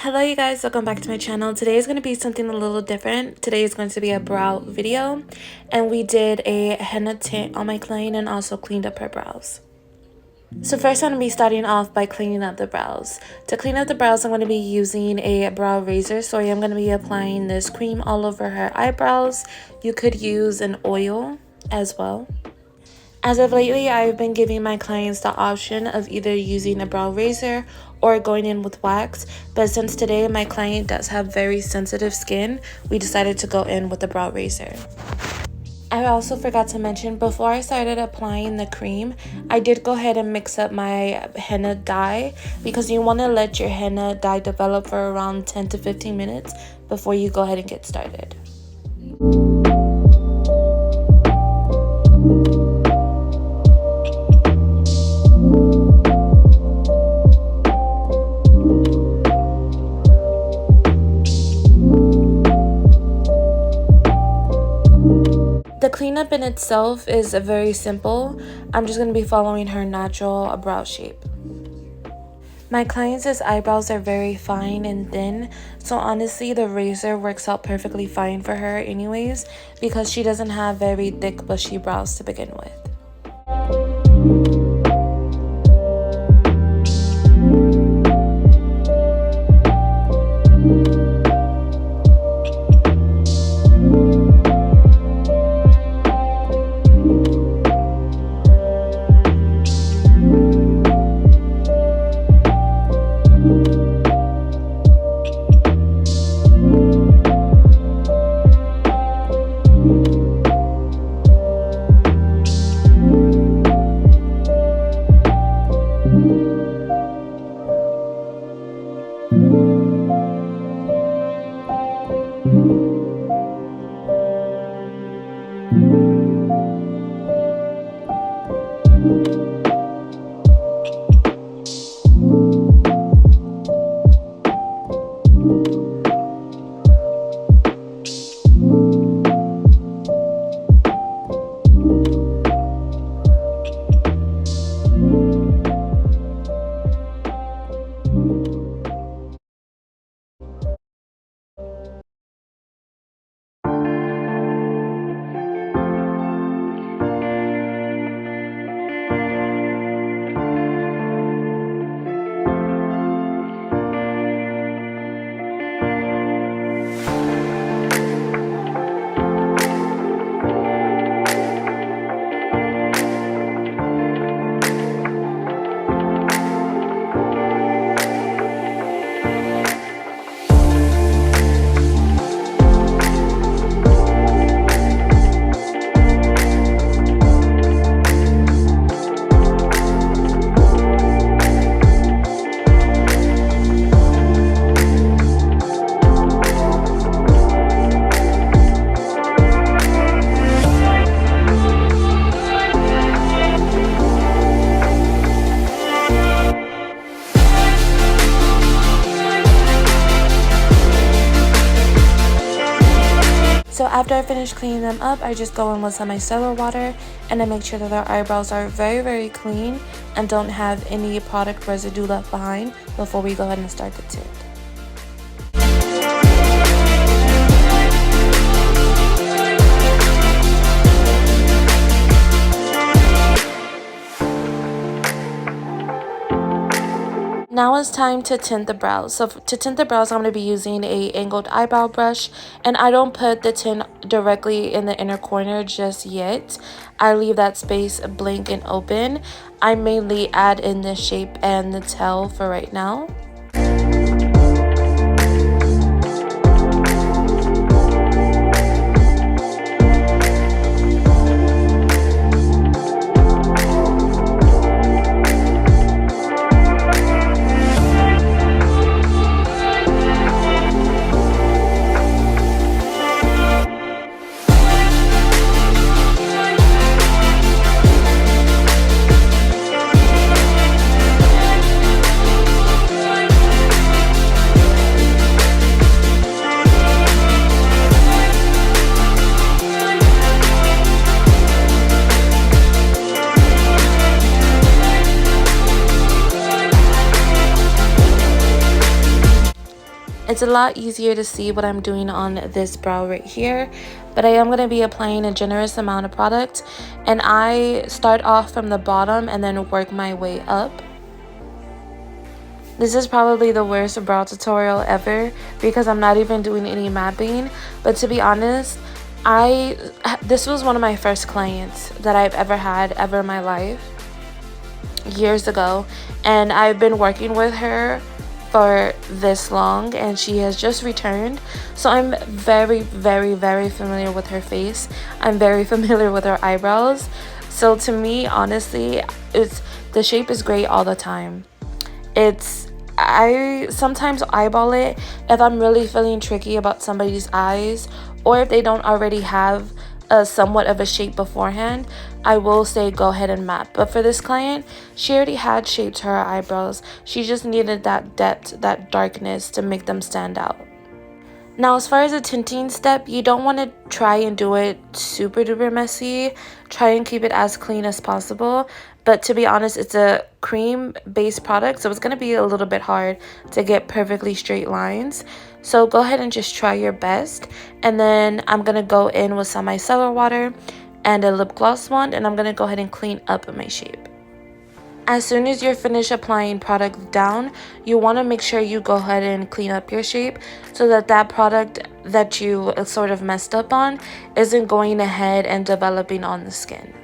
Hello you guys, welcome back to my channel. Today is going to be something a little different. Today is going to be a brow video, and we did a henna tint on my client and also cleaned up her brows. So first I'm going to be starting off by cleaning up the brows. To clean up the brows, I'm going to be using a brow razor. So I am going to be applying this cream all over her eyebrows. You could use an oil as well. As of lately, I've been giving my clients the option of either using a brow razor or going in with wax, but since today my client does have very sensitive skin, we decided to go in with the brow razor. I also forgot to mention, before I started applying the cream, I did go ahead and mix up my henna dye because you want to let your henna dye develop for around 10 to 15 minutes before you go ahead and get started. The cleanup in itself is very simple. I'm just going to be following her natural brow shape. My client's eyebrows are very fine and thin, so honestly the razor works out perfectly fine for her anyways because she doesn't have very thick bushy brows to begin with. So after I finish cleaning them up, I just go in with some micellar water and I make sure that their eyebrows are very clean and don't have any product residue left behind before we go ahead and start the tint. Now it's time to tint the brows. So to tint the brows, I'm going to be using a angled eyebrow brush, and I don't put the tint directly in the inner corner just yet. I leave that space blank and open. I mainly add in the shape and the tail for right now. It's a lot easier to see what I'm doing on this brow right here, but I am going to be applying a generous amount of product, and I start off from the bottom and then work my way up. This is probably the worst brow tutorial ever because I'm not even doing any mapping, but to be honest, this was one of my first clients that I've ever had in my life years ago, and I've been working with her for this long, and she has just returned, so I'm very familiar with her face. I'm very familiar with her eyebrows, so to me, honestly, the shape is great all the time. I sometimes eyeball it if I'm really feeling tricky about somebody's eyes, or if they don't already have a somewhat of a shape beforehand, I will say go ahead and map. But for this client, she already had shape to her eyebrows. She just needed that depth, that darkness to make them stand out. Now, as far as the tinting step, you don't want to try and do it super duper messy. Try and keep it as clean as possible. But to be honest, it's a cream-based product, so it's going to be a little bit hard to get perfectly straight lines. So go ahead and just try your best. And then I'm going to go in with some micellar water and a lip gloss wand, and I'm going to go ahead and clean up my shape. As soon as you're finished applying product down, you want to make sure you go ahead and clean up your shape so that product that you sort of messed up on isn't going ahead and developing on the skin.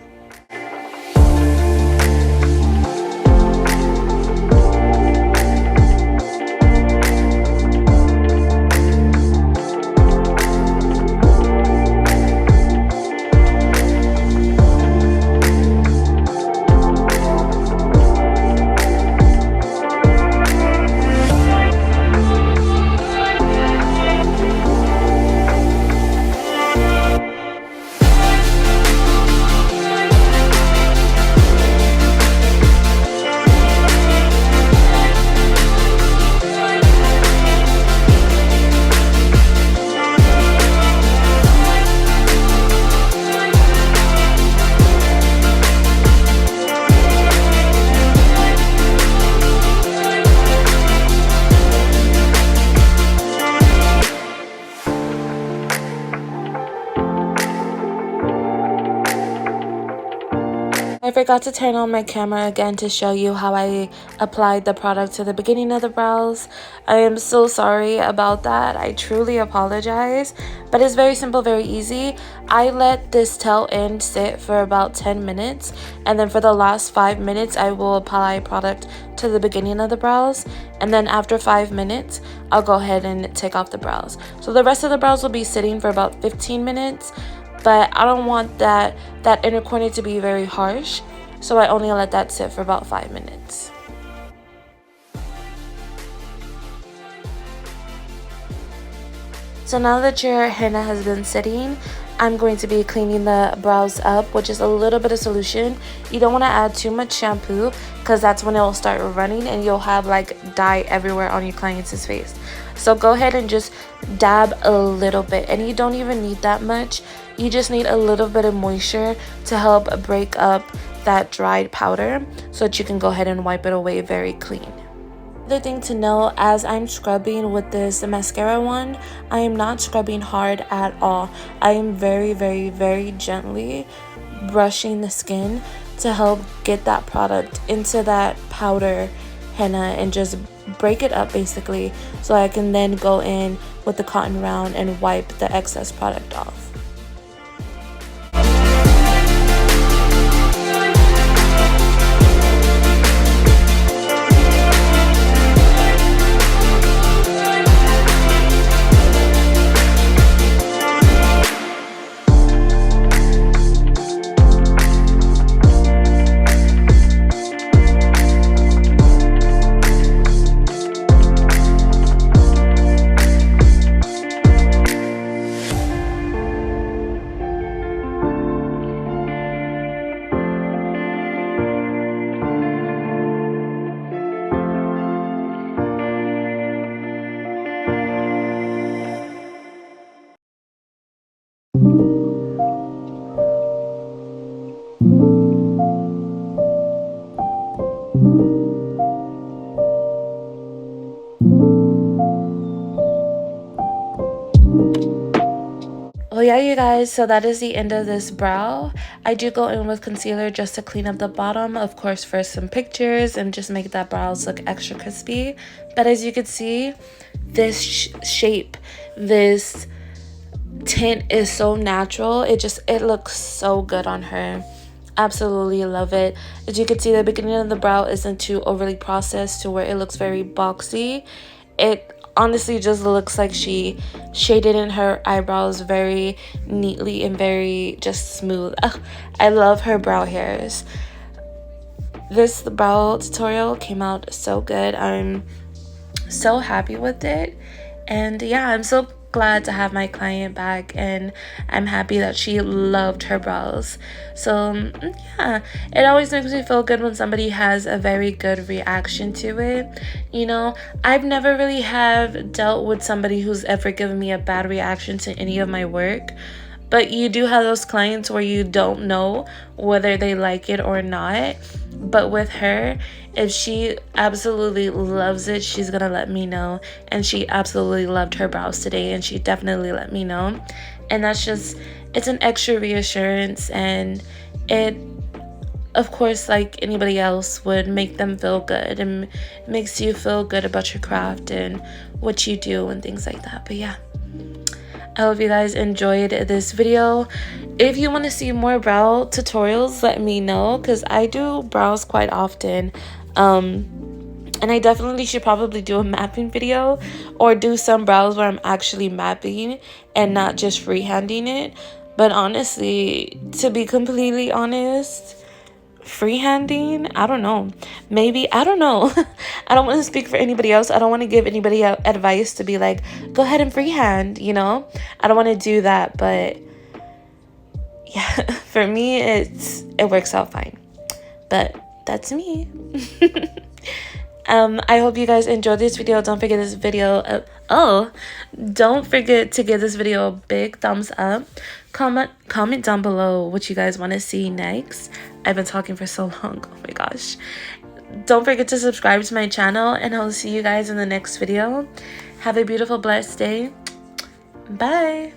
I forgot to turn on my camera again to show you how I applied the product to the beginning of the brows. I am so sorry about that. I truly apologize. But it's very simple, very easy. I let this tail end sit for about 10 minutes. And then for the last 5 minutes, I will apply product to the beginning of the brows. And then after 5 minutes, I'll go ahead and take off the brows. So the rest of the brows will be sitting for about 15 minutes. But I don't want that inner corner to be very harsh, so I only let that sit for about 5 minutes. So now that your henna has been sitting, I'm going to be cleaning the brows up with just a little bit of solution. You don't want to add too much shampoo because that's when it will start running and you'll have like dye everywhere on your client's face. So go ahead and just dab a little bit, and you don't even need that much. You just need a little bit of moisture to help break up that dried powder so that you can go ahead and wipe it away very clean. Another thing to know, as I'm scrubbing with this mascara wand, I am not scrubbing hard at all. I am very gently brushing the skin to help get that product into that powder henna and just break it up basically, so I can then go in with the cotton round and wipe the excess product off. Well, yeah, you guys, so that is the end of this brow. I do go in with concealer just to clean up the bottom, of course, for some pictures and just make that brows look extra crispy. But as you can see, this shape, this tint is so natural. It looks so good on her. Absolutely love it. As you can see, the beginning of the brow isn't too overly processed to where it looks very boxy. It honestly just looks like she shaded in her eyebrows very neatly and very just smooth. Ugh, I love her brow hairs. This brow tutorial came out so good. I'm so happy with it, and yeah, I'm so glad to have my client back, and I'm happy that she loved her brows. So yeah, it always makes me feel good when somebody has a very good reaction to it. You know, I've never really have dealt with somebody who's ever given me a bad reaction to any of my work, but you do have those clients where you don't know whether they like it or not. But with her, if she absolutely loves it, she's gonna let me know. And she absolutely loved her brows today, and she definitely let me know. And that's just, it's an extra reassurance, and it, of course, like anybody else, would make them feel good and makes you feel good about your craft and what you do and things like that. But yeah, I hope you guys enjoyed this video. If you want to see more brow tutorials, let me know, because I do brows quite often. And I definitely should probably do a mapping video, or do some brows where I'm actually mapping and not just freehanding it. But honestly, to be completely honest, freehanding, I don't know, maybe, I don't know. I don't want to speak for anybody else. I don't want to give anybody advice to be like, go ahead and freehand, you know. I don't want to do that, but yeah, for me it works out fine. But that's me. I hope you guys enjoyed this video. Don't forget this video don't forget to give this video a big thumbs up. Comment down below what you guys want to see next. I've been talking for so long. Oh my gosh. Don't forget to subscribe to my channel, and I'll see you guys in the next video. Have a beautiful, blessed day. Bye.